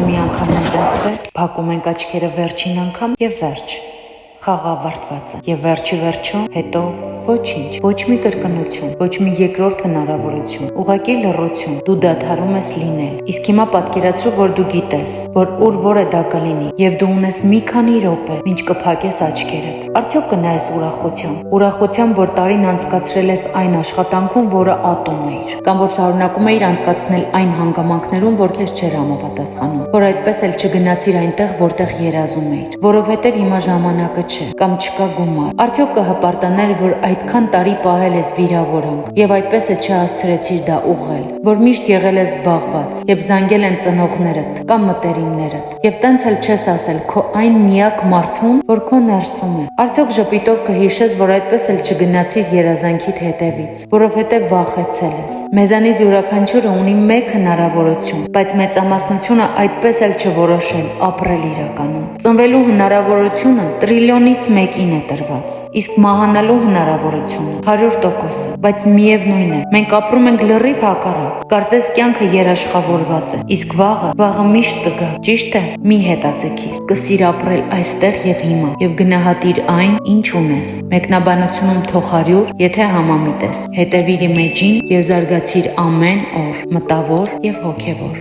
մի անգամ հենց այսպես փակում ենք աչքերը վերջին անգամ եւ վերջ։ Խաղը ավարտված է եւ վերջը հետո ոչինչ, ոչ մի կրկնություն, ոչ մի երկրորդ հնարավորություն, ուղղակի լռություն, դու դադարում ես լինել։ Իսկ հիմա պատկերացրու, որ դու գիտես, որ ուր որ է դա կլինի եւ դու ունես մի քանի րոպե, մինչ կփակես աչքերդ։ Արդյոք կնայես ուրախությամբ, որ տարին անցկացրել ես այն աշխատանքում, որը ատում էիր, կամ որ շարունակում էիր անցկացնել այն հանգամանքներում, որ քեզ չէր համապատասխանում, որ այդպես էլ չգնացիր այնտեղ, որտեղ երազում էիր, որովհետեւ հիմա ժամանակը չէ, կամ չկա գումար։ Արդյոք կհպարտաներ, որ այդքան տարի պահել ես վիրավորանք եւ այդպես է չհասցրեցիր դա ուղղել, որ միշտ եղել ես զբաղված, երբ զանգել են ծնողներդ կամ մտերիմներդ, եւ տենց էլ չես ասել քո այն միակ մարդուն, որ քո ներսում է։ Արդյոք ժպիտով կհիշես, որ այդպես էլ չգնացիր երազանքիդ հետևից, որովհետեւ վախեցել ես։ Մեզանից յուրաքանչյուրը ունի մեկ հնարավորություն, բայց մեծամասնությունը այդպես էլ չորոշել ապրել իրականում։ Ծնվելու հնարավորությունը տրիլիոնից մեկին է տրված, իսկ մահանալու հնարավորությունը 100%, բայց միևնույն է, մենք ապրում ենք լրիվ հակառակ։ Կարծես կյանքը երաշխավորված է, իսկ վաղը միշտ կգա, ճիշտ է։ Մի հետաձգիր, սկսիր ապրել այստեղ եւ հիմա եւ գնահատիր այն, ինչ ունես։ Մեկնաբանությունում թող 100, եթե համամիտ ես։ Հետևիր իմեջին եւ զարգացիր ամեն օր, մտավոր եւ հոգեվոր։